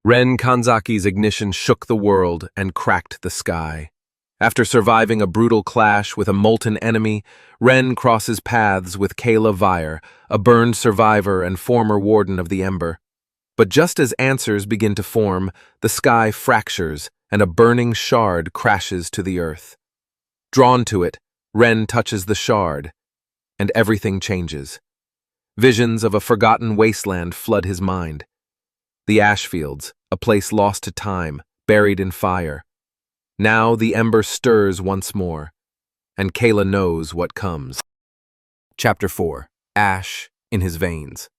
Ren Kanzaki's ignition shook the world and cracked the sky. After surviving a brutal clash with a molten enemy, Ren crosses paths with Kaela Vire, a burned survivor and former warden of the Ember. But just as answers begin to form, the sky fractures and a burning shard crashes to the earth. Drawn to it, Ren touches the shard, and everything changes. Visions of a forgotten wasteland flood his mind. The Ashfields, a place lost to time, buried in fire. Now the Ember stirs once more, and Kaela knows what comes. Chapter 4. Ash in his veins.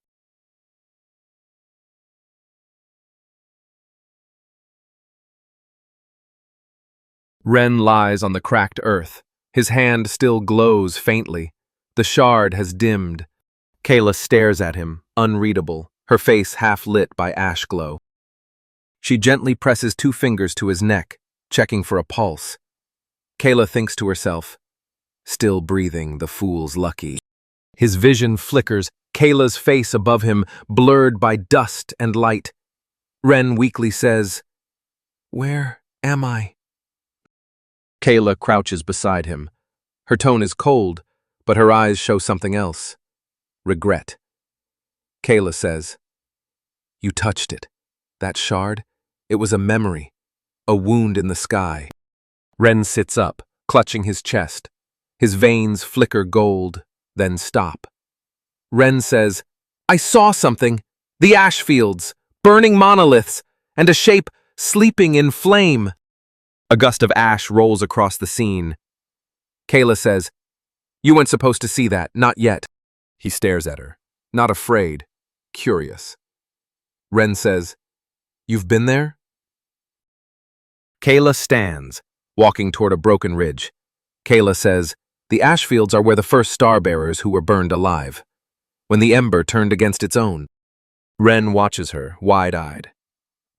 Ren lies on the cracked earth. His hand still glows faintly. The shard has dimmed. Kaela stares at him, unreadable, her face half lit by ash glow. She gently presses 2 fingers to his neck, checking for a pulse. Kaela thinks to herself, still breathing, the fool's lucky. His vision flickers, Kaela's face above him, blurred by dust and light. Ren weakly says, "Where am I?" Kaela crouches beside him. Her tone is cold, but her eyes show something else. Regret. Kaela says, "You touched it. That shard, it was a memory, a wound in the sky." Ren sits up, clutching his chest. His veins flicker gold, then stop. Ren says, "I saw something. The Ashfields, burning monoliths, and a shape sleeping in flame." A gust of ash rolls across the scene. Kaela says, "You weren't supposed to see that, not yet." He stares at her, not afraid, curious. Ren says, "You've been there?" Kaela stands, walking toward a broken ridge. Kaela says, "The Ashfields are where the first starbearers who were burned alive, when the Ember turned against its own." Ren watches her, wide-eyed.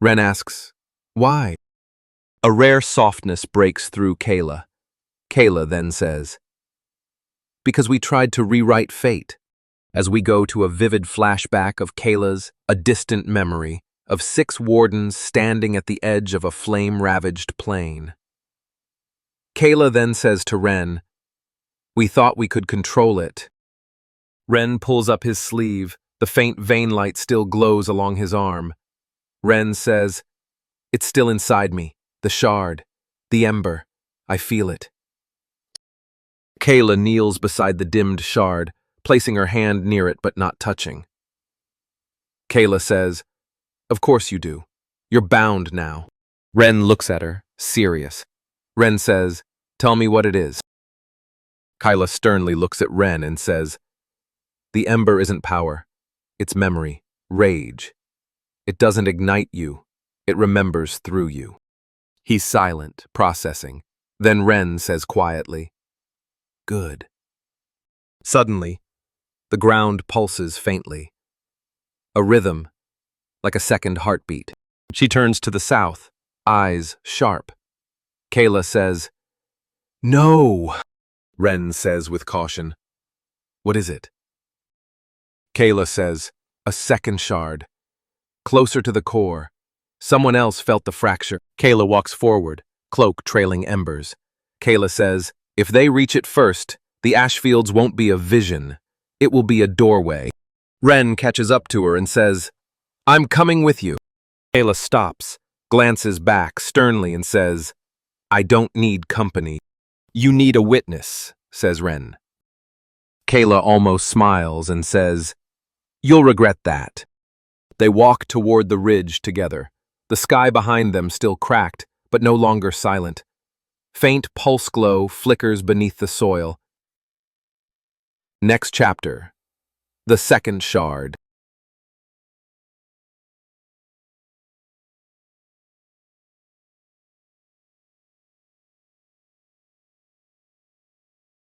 Ren asks, "Why?" A rare softness breaks through Kaela. Kaela then says, "Because we tried to rewrite fate." As we go to a vivid flashback of Kaela's, a distant memory, of 6 wardens standing at the edge of a flame-ravaged plain. Kaela then says to Ren, "We thought we could control it." Ren pulls up his sleeve, the faint vein light still glows along his arm. Ren says, "It's still inside me, the shard, the Ember, I feel it." Kaela kneels beside the dimmed shard, placing her hand near it but not touching. Kaela says, "Of course you do. You're bound now." Ren looks at her, serious. Ren says, "Tell me what it is." Kaela sternly looks at Ren and says, "The Ember isn't power. It's memory, rage. It doesn't ignite you. It remembers through you." He's silent, processing. Then Ren says quietly, "Good." Suddenly, the ground pulses faintly. A rhythm, like a second heartbeat. She turns to the south, eyes sharp. Kaela says, "No!" Ren says with caution, "What is it?" Kaela says, "A second shard. Closer to the core. Someone else felt the fracture." Kaela walks forward, cloak trailing embers. Kaela says, "If they reach it first, the Ashfields won't be a vision. It will be a doorway." Ren catches up to her and says, "I'm coming with you." Kaela stops, glances back sternly and says, "I don't need company." "You need a witness," says Ren. Kaela almost smiles and says, "You'll regret that." They walk toward the ridge together, the sky behind them still cracked, but no longer silent. Faint pulse glow flickers beneath the soil. Next chapter. The second shard.